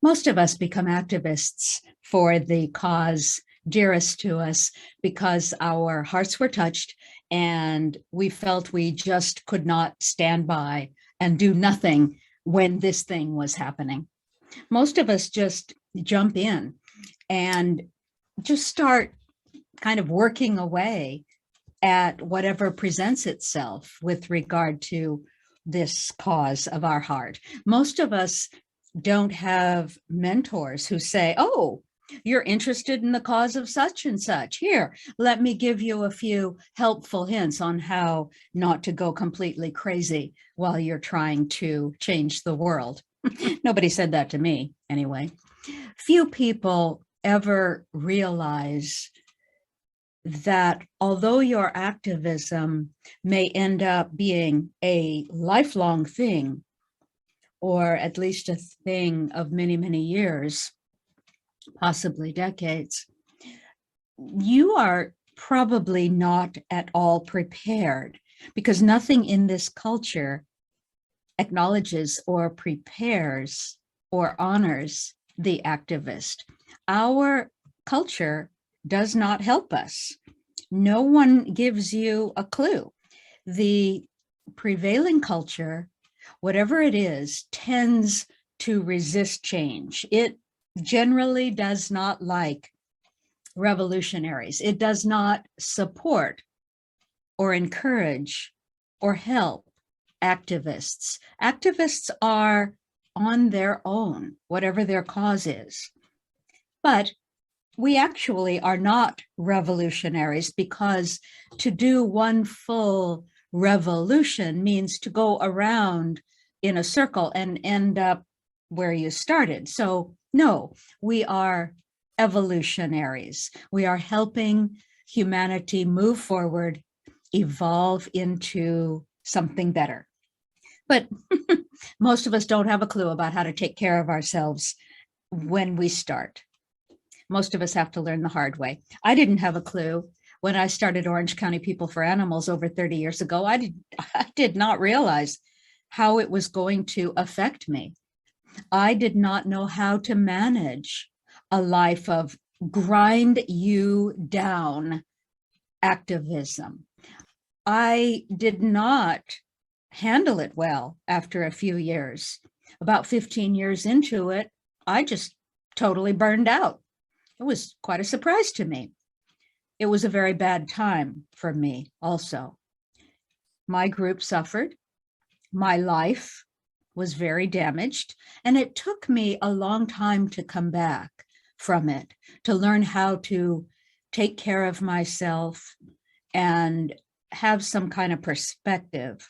Most of us become activists for the cause dearest to us because our hearts were touched and we felt we just could not stand by and do nothing when this thing was happening. Most of us just jump in and just start kind of working away at whatever presents itself with regard to this cause of our heart. Most of us don't have mentors who say, oh, you're interested in the cause of such and such. Here, let me give you a few helpful hints on how not to go completely crazy while you're trying to change the world. Nobody said that to me anyway. Few people ever realize that although your activism may end up being a lifelong thing, or at least a thing of many, many years, possibly decades, you are probably not at all prepared, because nothing in this culture acknowledges or prepares or honors the activist. Our culture does not help us. No one gives you a clue. The prevailing culture, whatever it is, tends to resist change. It generally does not like revolutionaries. It does not support or encourage or help activists. Activists are on their own, whatever their cause is. But we actually are not revolutionaries, because to do one full revolution means to go around in a circle and end up where you started. So no, we are evolutionaries. We are helping humanity move forward, evolve into something better. But most of us don't have a clue about how to take care of ourselves when we start. Most of us have to learn the hard way. I didn't have a clue when I started Orange County People for Animals over 30 years ago. I did not realize how it was going to affect me. I did not know how to manage a life of grind you down activism. I did not handle it well after a few years. About 15 years into it, I just totally burned out. It was quite a surprise to me. It was a very bad time for me also. My group suffered. My life was very damaged, and it took me a long time to come back from it, to learn how to take care of myself and have some kind of perspective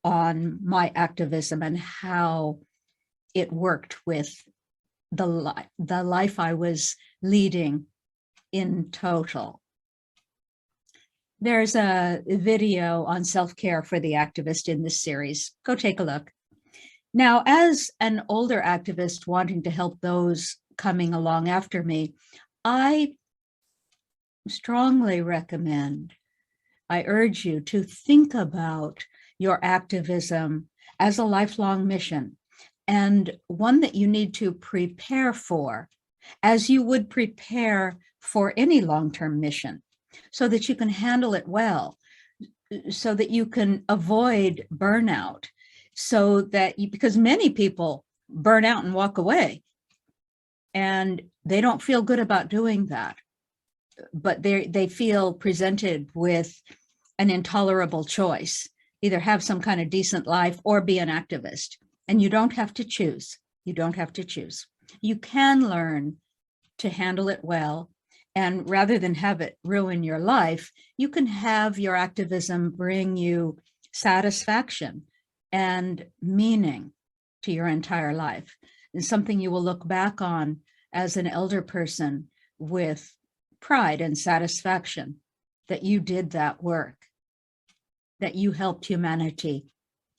on my activism and how it worked with the life I was leading in total. There's a video on self-care for the activist in this series. Go take a look. Now, as an older activist wanting to help those coming along after me, I strongly recommend, I urge you to think about your activism as a lifelong mission, and one that you need to prepare for as you would prepare for any long-term mission, so that you can handle it well, so that you can avoid burnout, so that you, because many people burn out and walk away, and they don't feel good about doing that, but they feel presented with an intolerable choice: either have some kind of decent life or be an activist. And you don't have to choose. You don't have to choose. You can learn to handle it well. And rather than have it ruin your life, you can have your activism bring you satisfaction and meaning to your entire life. And something you will look back on as an elder person with pride and satisfaction that you did that work, that you helped humanity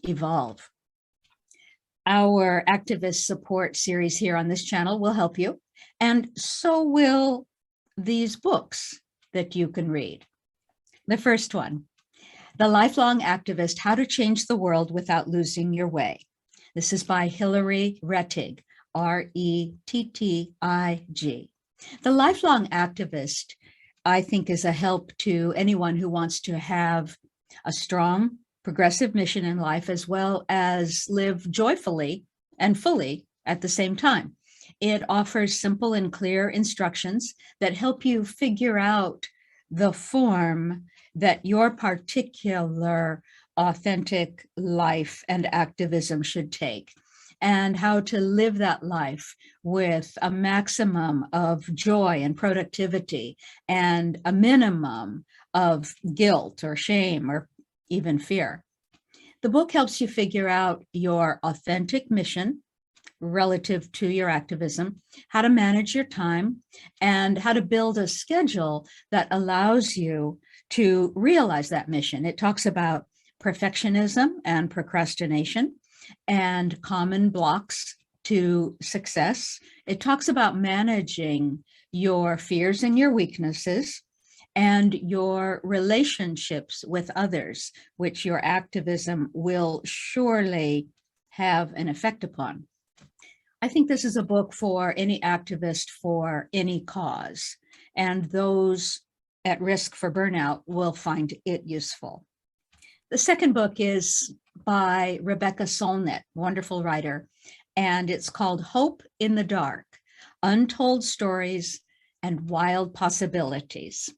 evolve. Our activist support series here on this channel will help you, and so will these books that you can read. The first one, The Lifelong Activist: How to Change the World Without Losing Your Way. This is by Hilary Rettig, RETTIG. The lifelong activist, I think, is a help to anyone who wants to have a strong, progressive mission in life, as well as live joyfully and fully at the same time. It offers simple and clear instructions that help you figure out the form that your particular authentic life and activism should take, and how to live that life with a maximum of joy and productivity and a minimum of guilt or shame or even fear. The book helps you figure out your authentic mission relative to your activism, how to manage your time, and how to build a schedule that allows you to realize that mission. It talks about perfectionism and procrastination and common blocks to success. It talks about managing your fears and your weaknesses and your relationships with others, which your activism will surely have an effect upon. I think this is a book for any activist for any cause, and those at risk for burnout will find it useful. The second book is by Rebecca Soulnet, wonderful writer, and it's called Hope in the Dark: Untold Stories and Wild Possibilities.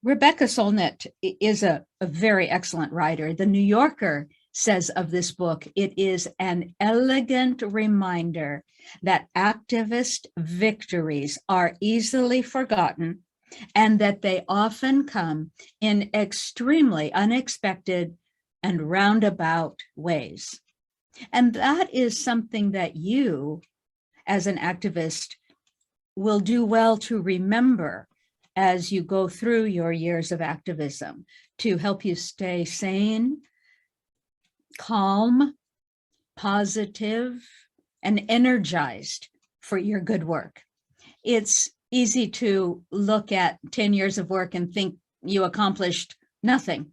Rebecca Soulnet is a very excellent writer. The New Yorker says of this book, it is an elegant reminder that activist victories are easily forgotten and that they often come in extremely unexpected and roundabout ways. And that is something that you, as an activist, will do well to remember as you go through your years of activism, to help you stay sane, calm, positive, and energized for your good work. It's easy to look at 10 years of work and think you accomplished nothing.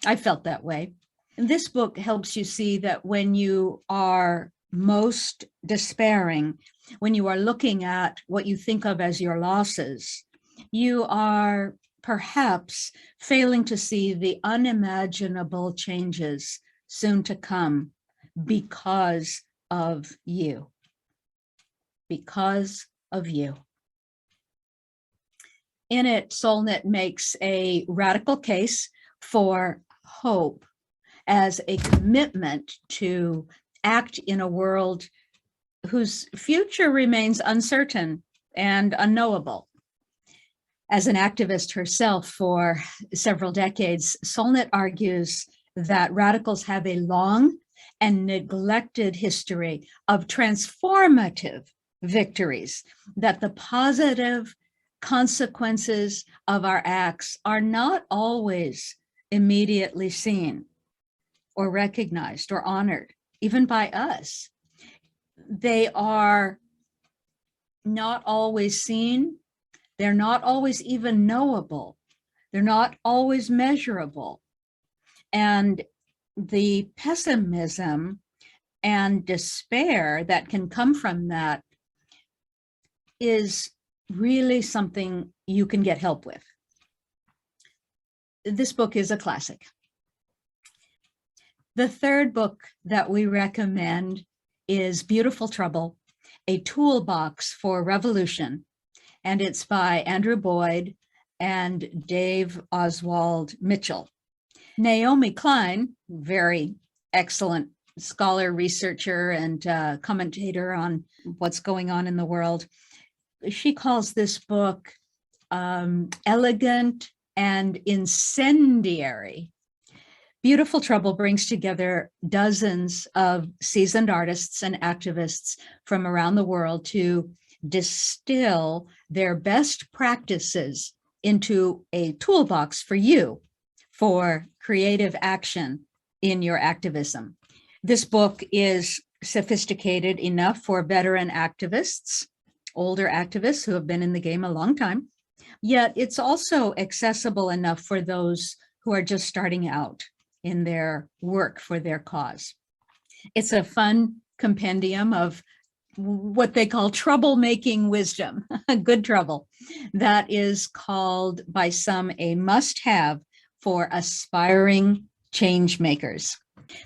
I felt that way. And this book helps you see that when you are most despairing, when you are looking at what you think of as your losses, you are perhaps failing to see the unimaginable changes soon to come because of you. Because of you. In it, Soulnet makes a radical case for hope as a commitment to act in a world whose future remains uncertain and unknowable. As an activist herself for several decades, Soulnet argues that radicals have a long and neglected history of transformative victories, that the positive consequences of our acts are not always immediately seen or recognized or honored, even by us. They are not always seen. They're not always even knowable. They're not always measurable. And the pessimism and despair that can come from that is really something you can get help with. This book is a classic. The third book that we recommend is Beautiful Trouble, A Toolbox for Revolution, and it's by Andrew Boyd and Dave Oswald Mitchell. Naomi Klein, very excellent scholar, researcher, and commentator on what's going on in the world, she calls this book elegant and incendiary. Beautiful Trouble brings together dozens of seasoned artists and activists from around the world to distill their best practices into a toolbox for you for creative action in your activism. This book is sophisticated enough for veteran activists, older activists who have been in the game a long time, yet it's also accessible enough for those who are just starting out in their work for their cause. It's a fun compendium of what they call troublemaking wisdom, good trouble, that is called by some a must-have for aspiring change makers,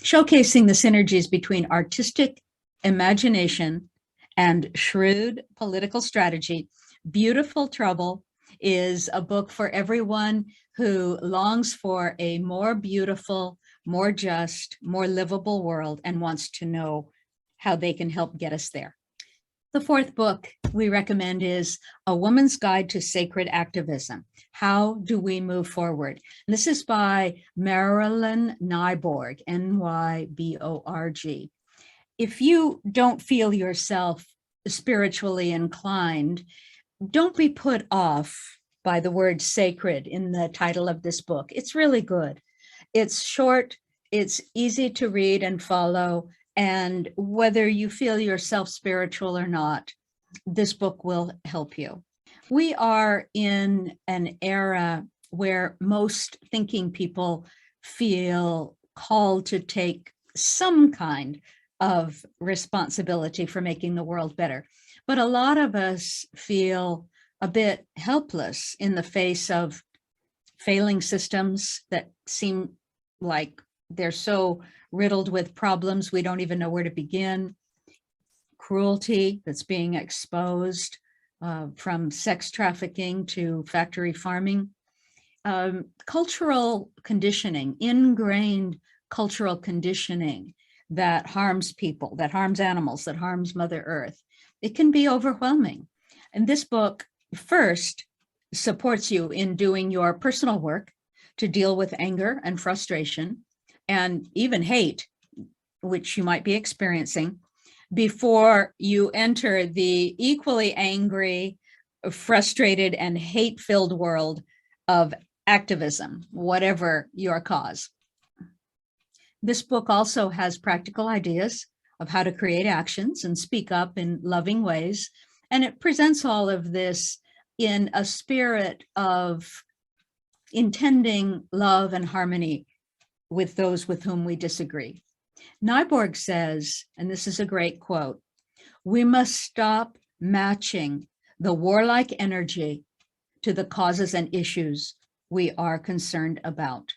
showcasing the synergies between artistic imagination and shrewd political strategy. Beautiful Trouble is a book for everyone who longs for a more beautiful, more just, more livable world and wants to know how they can help get us there. The fourth book we recommend is A Woman's Guide to Sacred Activism. How do we move forward? And this is by Marilyn Nyborg, Nyborg. If you don't feel yourself spiritually inclined, don't be put off by the word sacred in the title of this book. It's really good. It's short, it's easy to read and follow, and whether you feel yourself spiritual or not, this book will help you. We are in an era where most thinking people feel called to take some kind of responsibility for making the world better. But a lot of us feel a bit helpless in the face of failing systems that seem like they're so riddled with problems, we don't even know where to begin. Cruelty that's being exposed, from sex trafficking to factory farming. Cultural conditioning, ingrained cultural conditioning that harms people, that harms animals, that harms Mother Earth. It can be overwhelming. And this book first supports you in doing your personal work to deal with anger and frustration and even hate, which you might be experiencing, before you enter the equally angry, frustrated, and hate-filled world of activism, whatever your cause. This book also has practical ideas of how to create actions and speak up in loving ways, and it presents all of this in a spirit of intending love and harmony with those with whom we disagree. Nyborg says, and this is a great quote, "We must stop matching the warlike energy to the causes and issues we are concerned about."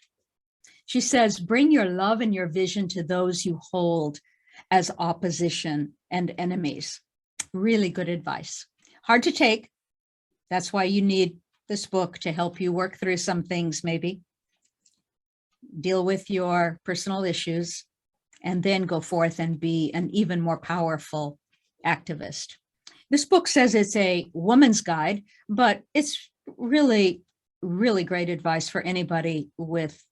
She says, "Bring your love and your vision to those you hold as opposition and enemies." Really good advice. Hard to take. That's why you need this book to help you work through some things, maybe deal with your personal issues, and then go forth and be an even more powerful activist. This book says it's a woman's guide, but it's really, really great advice for anybody with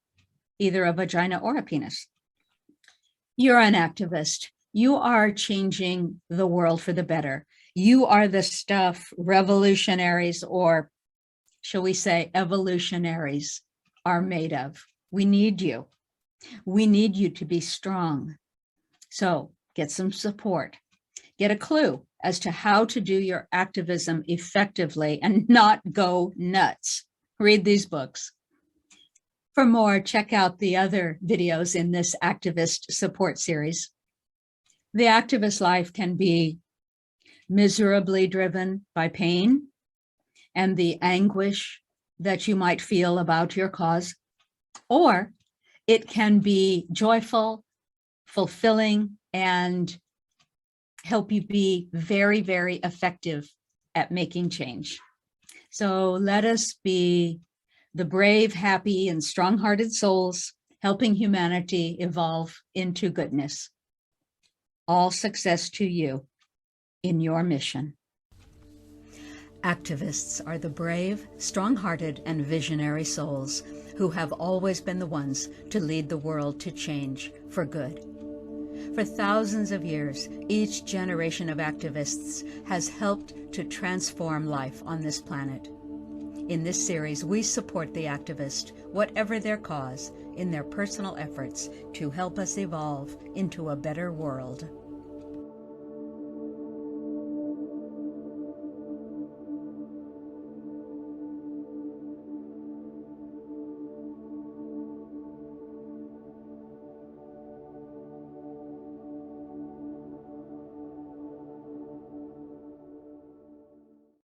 either a vagina or a penis. You're an activist. You are changing the world for the better. You are the stuff revolutionaries, or shall we say evolutionaries, are made of. We need you. We need you to be strong. So get some support. Get a clue as to how to do your activism effectively and not go nuts. Read these books. For more, check out the other videos in this activist support series. The activist life can be miserably driven by pain and the anguish that you might feel about your cause, or it can be joyful, fulfilling, and help you be very, very effective at making change. So let us be the brave, happy, and strong-hearted souls helping humanity evolve into goodness. All success to you in your mission. Activists are the brave, strong-hearted, and visionary souls who have always been the ones to lead the world to change for good. For thousands of years, each generation of activists has helped to transform life on this planet. In this series, we support the activist, whatever their cause, in their personal efforts to help us evolve into a better world.